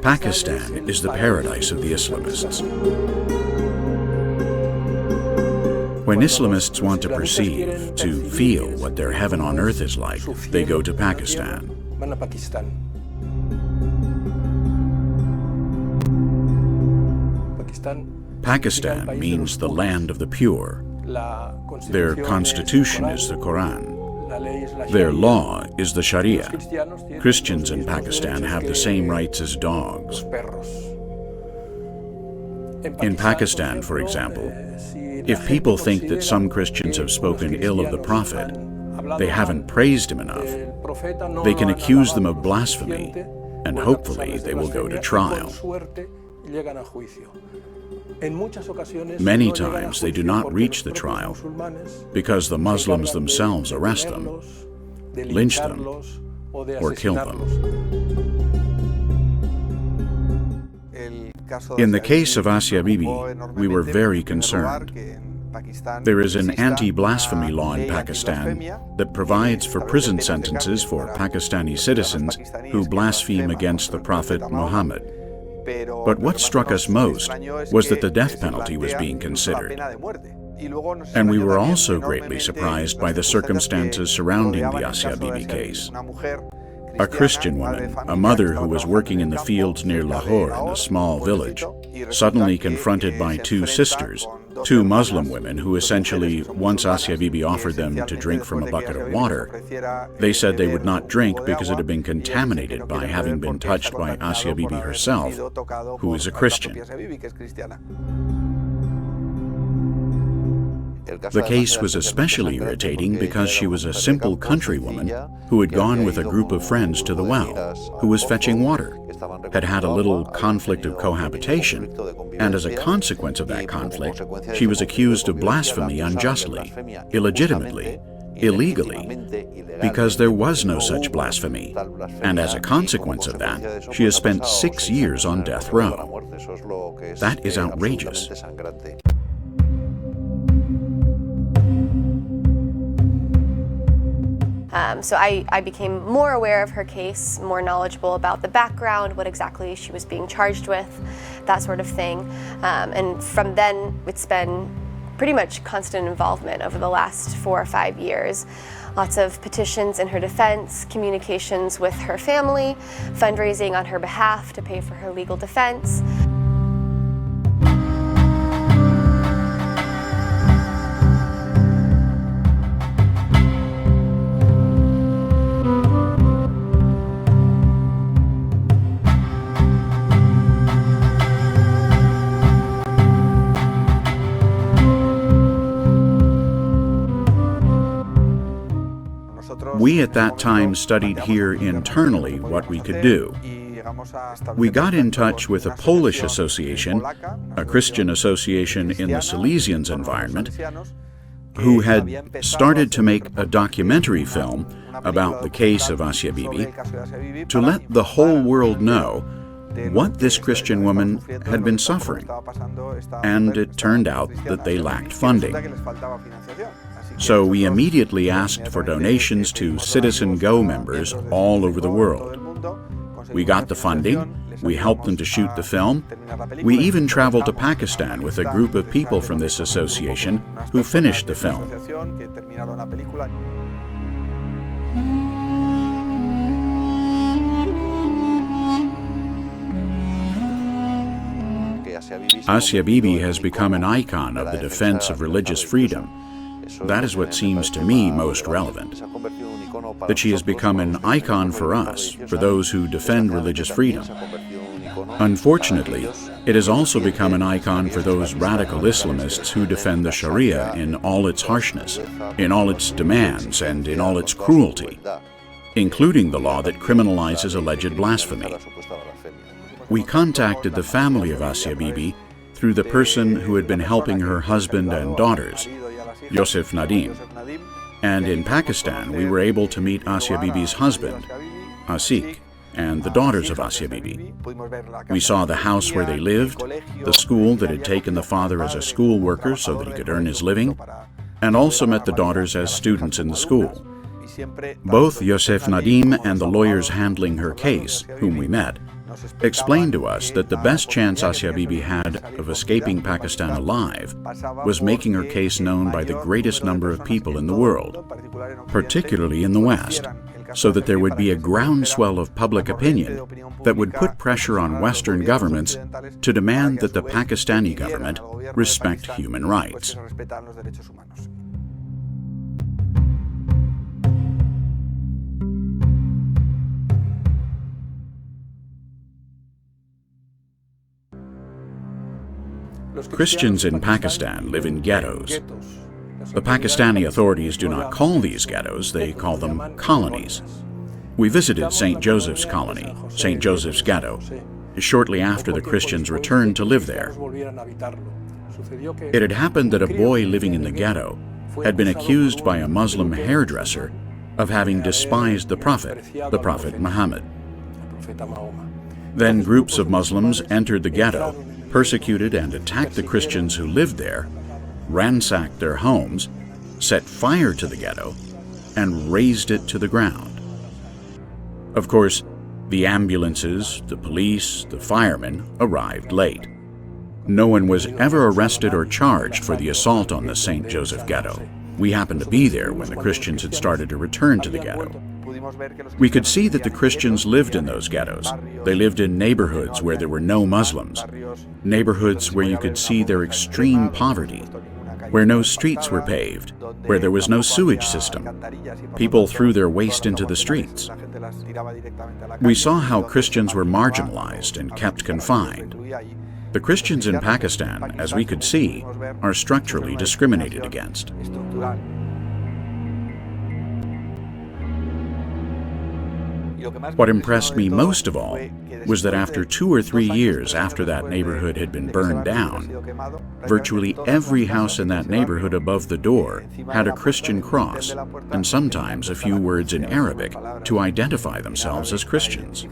Pakistan is the paradise of the Islamists. When Islamists want to perceive, to feel what their heaven on earth is like, they go to Pakistan. Pakistan means the land of the pure. Their constitution is the Quran. Their law is the Sharia. Christians in Pakistan have the same rights as dogs. In Pakistan, for example, if people think that some Christians have spoken ill of the Prophet, they haven't praised him enough, they can accuse them of blasphemy, and hopefully they will go to trial. Many times they do not reach the trial because the Muslims themselves arrest them, lynch them, or kill them. In the case of Asia Bibi, we were very concerned. There is an anti-blasphemy law in Pakistan that provides for prison sentences for Pakistani citizens who blaspheme against the Prophet Muhammad. But what struck us most was that the death penalty was being considered. And we were also greatly surprised by the circumstances surrounding the Asia Bibi case. A Christian woman, a mother who was working in the fields near Lahore in a small village, suddenly confronted by two sisters, two Muslim women who essentially, once Asia Bibi offered them to drink from a bucket of water, they said they would not drink because it had been contaminated by having been touched by Asia Bibi herself, who is a Christian. The case was especially irritating because she was a simple countrywoman who had gone with a group of friends to the well, who was fetching water, had had a little conflict of cohabitation, and as a consequence of that conflict, she was accused of blasphemy unjustly, illegitimately, illegally, because there was no such blasphemy, and as a consequence of that, she has spent 6 years on death row. That is outrageous. So I became more aware of her case, more knowledgeable about the background, what exactly she was being charged with, that sort of thing. And from then, it's been pretty much constant involvement over the last 4 or 5 years. Lots of petitions in her defense, communications with her family, fundraising on her behalf to pay for her legal defense. We at that time studied here internally what we could do. We got in touch with a Polish association, a Christian association in the Silesians environment, who had started to make a documentary film about the case of Asia Bibi to let the whole world know what this Christian woman had been suffering. And it turned out that they lacked funding. So we immediately asked for donations to CitizenGO members all over the world. We got the funding, we helped them to shoot the film, we even traveled to Pakistan with a group of people from this association who finished the film. Asia Bibi has become an icon of the defense of religious freedom. That is what seems to me most relevant. That she has become an icon for us, for those who defend religious freedom. Unfortunately, it has also become an icon for those radical Islamists who defend the Sharia in all its harshness, in all its demands, and in all its cruelty, including the law that criminalizes alleged blasphemy. We contacted the family of Asia Bibi through the person who had been helping her husband and daughters, Yosef Nadim. And in Pakistan, we were able to meet Asia Bibi's husband, Asik, and the daughters of Asia Bibi. We saw the house where they lived, the school that had taken the father as a school worker so that he could earn his living, and also met the daughters as students in the school. Both Yosef Nadim and the lawyers handling her case, whom we met, explained to us that the best chance Asia Bibi had of escaping Pakistan alive was making her case known by the greatest number of people in the world, particularly in the West, so that there would be a groundswell of public opinion that would put pressure on Western governments to demand that the Pakistani government respect human rights. Christians in Pakistan live in ghettos. The Pakistani authorities do not call these ghettos, they call them colonies. We visited St. Joseph's Colony, St. Joseph's Ghetto, shortly after the Christians returned to live there. It had happened that a boy living in the ghetto had been accused by a Muslim hairdresser of having despised the Prophet Muhammad. Then groups of Muslims entered the ghetto, persecuted and attacked the Christians who lived there, ransacked their homes, set fire to the ghetto, and razed it to the ground. Of course, the ambulances, the police, the firemen arrived late. No one was ever arrested or charged for the assault on the St. Joseph Ghetto. We happened to be there when the Christians had started to return to the ghetto. We could see that the Christians lived in those ghettos. They lived in neighborhoods where there were no Muslims, neighborhoods where you could see their extreme poverty, where no streets were paved, where there was no sewage system. People threw their waste into the streets. We saw how Christians were marginalized and kept confined. The Christians in Pakistan, as we could see, are structurally discriminated against. What impressed me most of all was that after 2 or 3 years after that neighborhood had been burned down, virtually every house in that neighborhood above the door had a Christian cross and sometimes a few words in Arabic to identify themselves as Christians.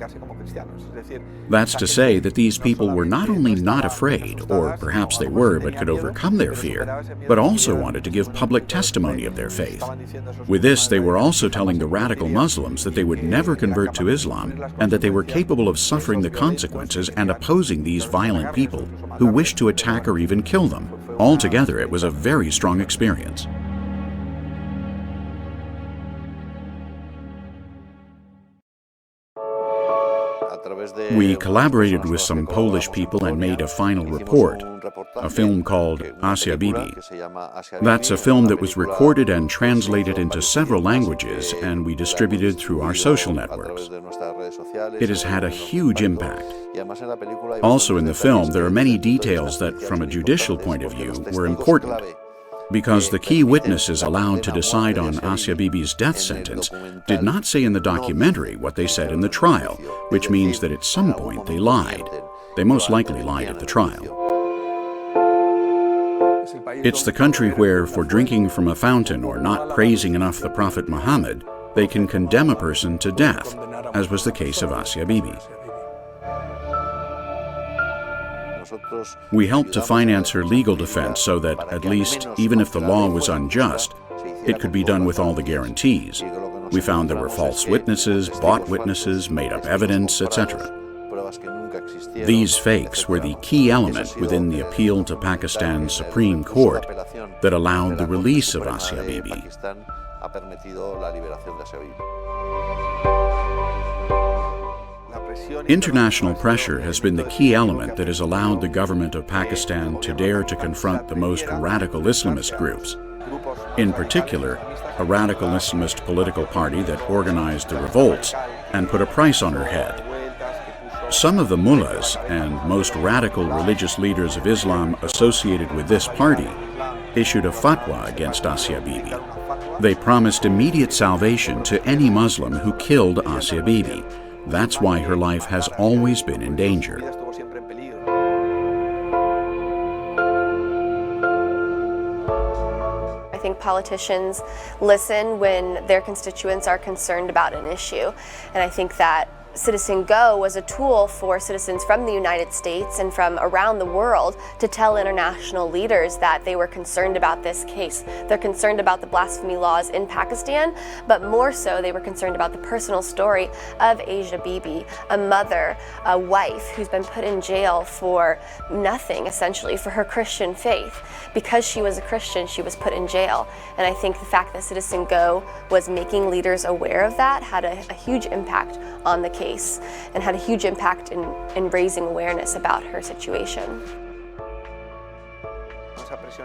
That's to say that these people were not only not afraid, or perhaps they were but could overcome their fear, but also wanted to give public testimony of their faith. With this, they were also telling the radical Muslims that they would never convert to Islam and that they were capable of suffering the consequences and opposing these violent people who wished to attack or even kill them. Altogether, it was a very strong experience. We collaborated with some Polish people and made a final report, a film called Asia Bibi. That's a film that was recorded and translated into several languages, and we distributed through our social networks. It has had a huge impact. Also in the film, there are many details that, from a judicial point of view, were important, because the key witnesses allowed to decide on Asia Bibi's death sentence did not say in the documentary what they said in the trial, which means that at some point they lied. They most likely lied at the trial. It's the country where, for drinking from a fountain or not praising enough the Prophet Muhammad, they can condemn a person to death, as was the case of Asia Bibi. We helped to finance her legal defense so that, at least, even if the law was unjust, it could be done with all the guarantees. We found there were false witnesses, bought witnesses, made-up evidence, etc. These fakes were the key element within the appeal to Pakistan's Supreme Court that allowed the release of Asia Bibi. International pressure has been the key element that has allowed the government of Pakistan to dare to confront the most radical Islamist groups. In particular, a radical Islamist political party that organized the revolts and put a price on her head. Some of the mullahs and most radical religious leaders of Islam associated with this party issued a fatwa against Asia Bibi. They promised immediate salvation to any Muslim who killed Asia Bibi. That's why her life has always been in danger. I think politicians listen when their constituents are concerned about an issue, and I think that CitizenGO was a tool for citizens from the United States and from around the world to tell international leaders that they were concerned about this case. They're concerned about the blasphemy laws in Pakistan, but more so they were concerned about the personal story of Asia Bibi, a mother, a wife who's been put in jail for nothing, essentially, for her Christian faith. Because she was a Christian, she was put in jail. And I think the fact that CitizenGO was making leaders aware of that had a huge impact on the case and had a huge impact in raising awareness about her situation.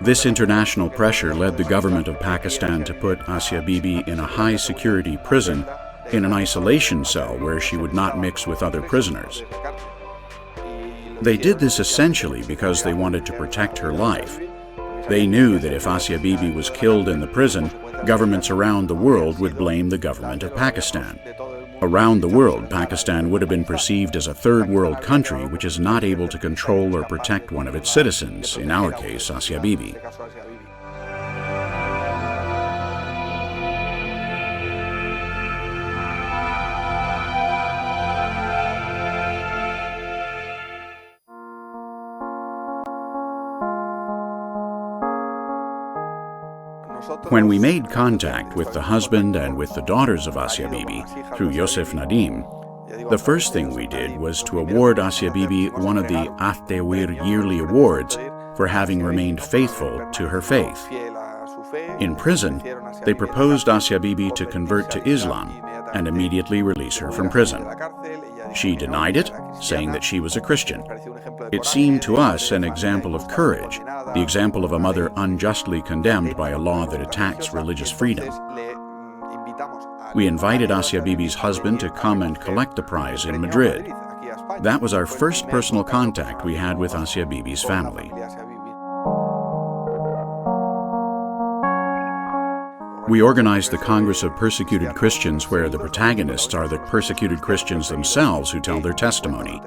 This international pressure led the government of Pakistan to put Asia Bibi in a high-security prison in an isolation cell where she would not mix with other prisoners. They did this essentially because they wanted to protect her life. They knew that if Asia Bibi was killed in the prison, governments around the world would blame the government of Pakistan. Around the world, Pakistan would have been perceived as a third world country which is not able to control or protect one of its citizens, in our case, Asia Bibi. When we made contact with the husband and with the daughters of Asia Bibi through Yosef Nadim, the first thing we did was to award Asia Bibi one of the Ahtewir yearly awards for having remained faithful to her faith. In prison, they proposed Asia Bibi to convert to Islam and immediately release her from prison. She denied it, saying that she was a Christian. It seemed to us an example of courage, the example of a mother unjustly condemned by a law that attacks religious freedom. We invited Asia Bibi's husband to come and collect the prize in Madrid. That was our first personal contact we had with Asia Bibi's family. We organized the Congress of Persecuted Christians, where the protagonists are the persecuted Christians themselves who tell their testimony.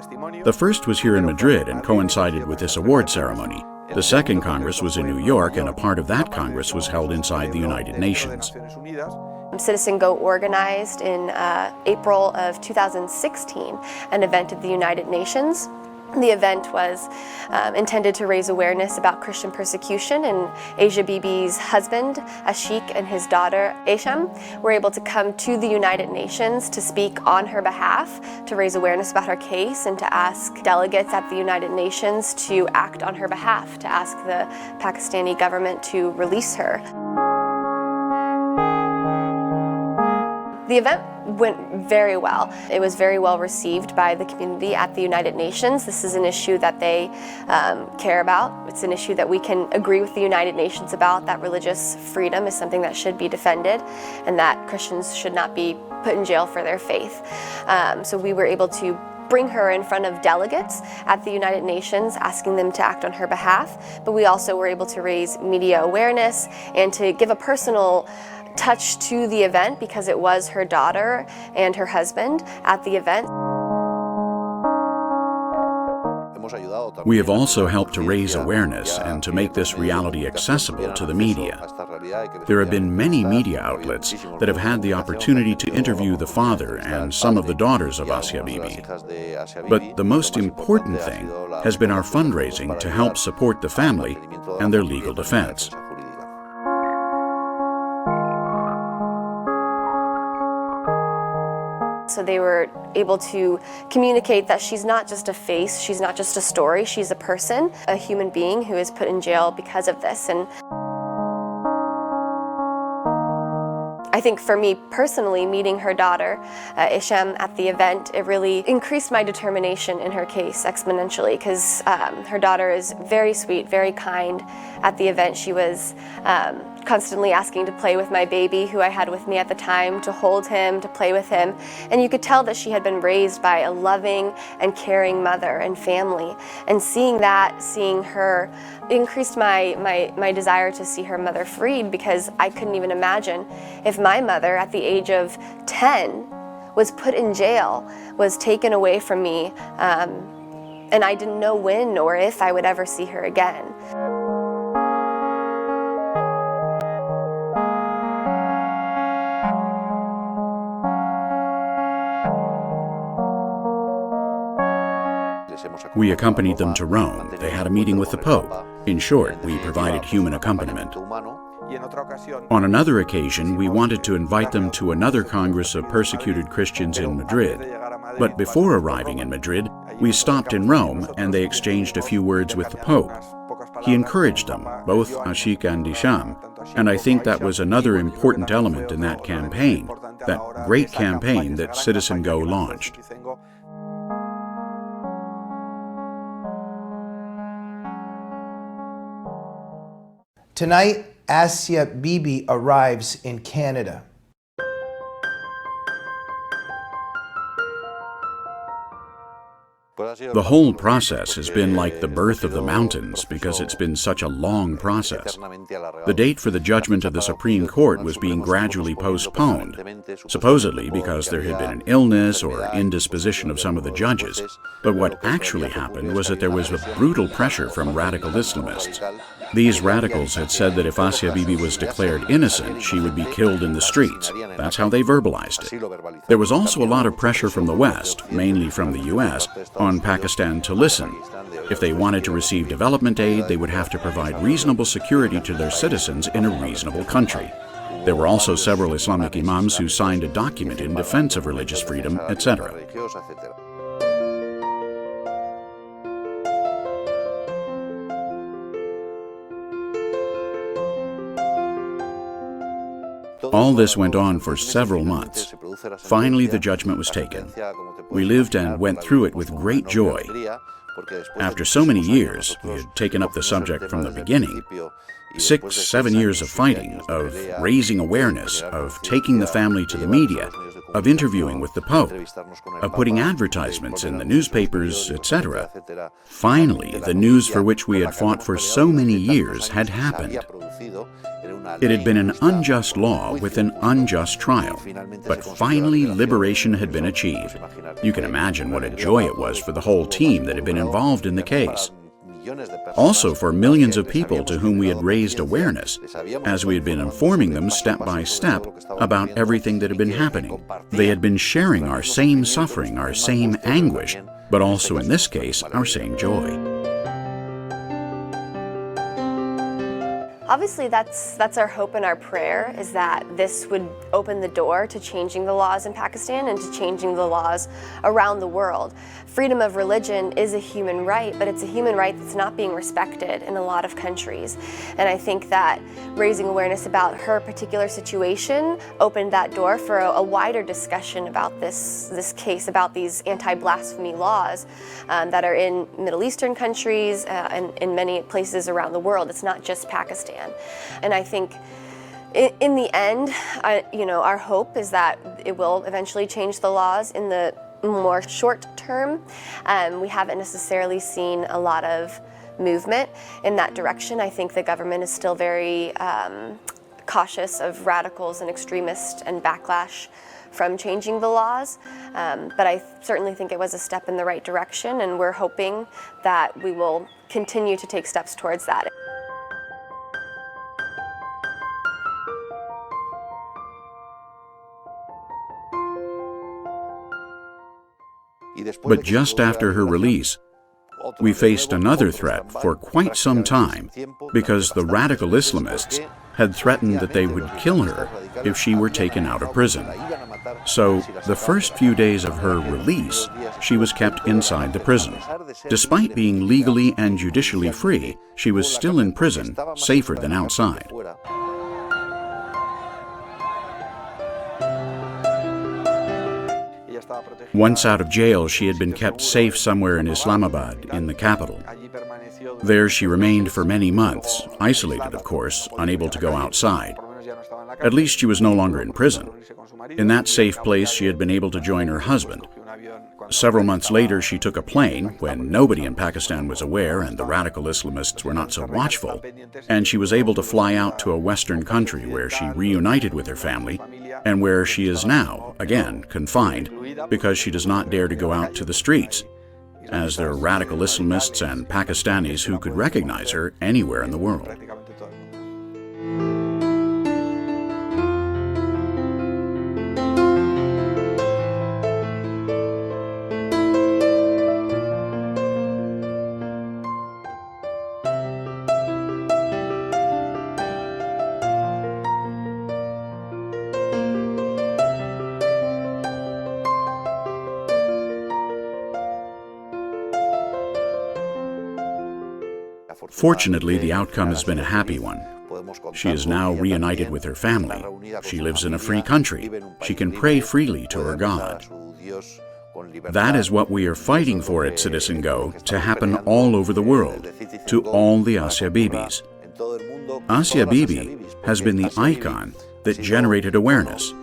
The first was here in Madrid and coincided with this award ceremony. The second Congress was in New York, and a part of that Congress was held inside the United Nations. CitizenGO organized in April of 2016 an event at the United Nations. The event was intended to raise awareness about Christian persecution, and Asia Bibi's husband, Ashik, and his daughter, Esham, were able to come to the United Nations to speak on her behalf, to raise awareness about her case, and to ask delegates at the United Nations to act on her behalf, to ask the Pakistani government to release her. The event went very well. It was very well received by the community at the United Nations. This is an issue that they care about. It's an issue that we can agree with the United Nations about, that religious freedom is something that should be defended and that Christians should not be put in jail for their faith. So we were able to bring her in front of delegates at the United Nations, asking them to act on her behalf, but we also were able to raise media awareness and to give a personal touch to the event because it was her daughter and her husband at the event. We have also helped to raise awareness and to make this reality accessible to the media. There have been many media outlets that have had the opportunity to interview the father and some of the daughters of Asia Bibi. But the most important thing has been our fundraising to help support the family and their legal defense. So they were able to communicate that she's not just a face, she's not just a story, she's a person, a human being who is put in jail because of this. And I think for me personally, meeting her daughter, Isham, at the event, it really increased my determination in her case exponentially, because her daughter is very sweet, very kind. At the event, she was constantly asking to play with my baby, who I had with me at the time, to hold him, to play with him. And you could tell that she had been raised by a loving and caring mother and family. And seeing that, seeing her, increased my desire to see her mother freed, because I couldn't even imagine if my mother, at the age of 10, was put in jail, was taken away from me, and I didn't know when or if I would ever see her again. We accompanied them to Rome. They had a meeting with the Pope. In short, we provided human accompaniment. On another occasion, we wanted to invite them to another Congress of persecuted Christians in Madrid. But before arriving in Madrid, we stopped in Rome and they exchanged a few words with the Pope. He encouraged them, both Ashik and Hisham, and I think that was another important element in that campaign, that great campaign that CitizenGO launched. Tonight, Asia Bibi arrives in Canada. The whole process has been like the birth of the mountains because it's been such a long process. The date for the judgment of the Supreme Court was being gradually postponed, supposedly because there had been an illness or indisposition of some of the judges. But what actually happened was that there was a brutal pressure from radical Islamists. These radicals had said that if Asia Bibi was declared innocent, she would be killed in the streets. That's how they verbalized it. There was also a lot of pressure from the West, mainly from the U.S., on Pakistan to listen. If they wanted to receive development aid, they would have to provide reasonable security to their citizens in a reasonable country. There were also several Islamic imams who signed a document in defense of religious freedom, etc. All this went on for several months. Finally, the judgment was taken. We lived and went through it with great joy. After so many years, we had taken up the subject from the beginning. 6, 7 years of fighting, of raising awareness, of taking the family to the media, of interviewing with the Pope, of putting advertisements in the newspapers, etc. Finally, the news for which we had fought for so many years had happened. It had been an unjust law with an unjust trial, but finally liberation had been achieved. You can imagine what a joy it was for the whole team that had been involved in the case. Also for millions of people to whom we had raised awareness, as we had been informing them step by step about everything that had been happening. They had been sharing our same suffering, our same anguish, but also in this case, our same joy. Obviously, that's our hope and our prayer, is that this would open the door to changing the laws in Pakistan and to changing the laws around the world. Freedom of religion is a human right, but it's a human right that's not being respected in a lot of countries. And I think that raising awareness about her particular situation opened that door for a wider discussion about this case, about these anti-blasphemy laws that are in Middle Eastern countries and in many places around the world. It's not just Pakistan. And I think in the end, our hope is that it will eventually change the laws in the more short term. We haven't necessarily seen a lot of movement in that direction. I think the government is still very cautious of radicals and extremists and backlash from changing the laws, but I certainly think it was a step in the right direction, and we're hoping that we will continue to take steps towards that. But just after her release, we faced another threat for quite some time because the radical Islamists had threatened that they would kill her if she were taken out of prison. So, the first few days of her release, she was kept inside the prison. Despite being legally and judicially free, she was still in prison, safer than outside. Once out of jail, she had been kept safe somewhere in Islamabad, in the capital. There she remained for many months, isolated of course, unable to go outside. At least she was no longer in prison. In that safe place, she had been able to join her husband. Several months later, she took a plane, when nobody in Pakistan was aware and the radical Islamists were not so watchful, and she was able to fly out to a Western country where she reunited with her family, and where she is now, again, confined, because she does not dare to go out to the streets, as there are radical Islamists and Pakistanis who could recognize her anywhere in the world. Fortunately, the outcome has been a happy one. She is now reunited with her family. She lives in a free country. She can pray freely to her God. That is what we are fighting for at CitizenGO to happen all over the world, to all the Asia Bibis. Asia Bibi has been the icon that generated awareness,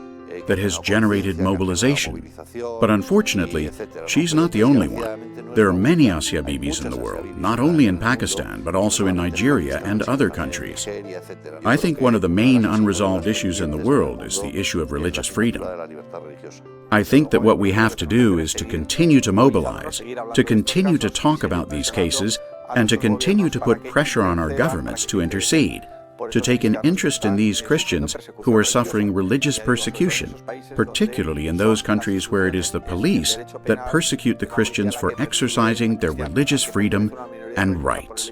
that has generated mobilization. But unfortunately, she's not the only one. There are many Asia Bibis in the world, not only in Pakistan, but also in Nigeria and other countries. I think one of the main unresolved issues in the world is the issue of religious freedom. I think that what we have to do is to continue to mobilize, to continue to talk about these cases, and to continue to put pressure on our governments to intercede, to take an interest in these Christians who are suffering religious persecution, particularly in those countries where it is the police that persecute the Christians for exercising their religious freedom and rights.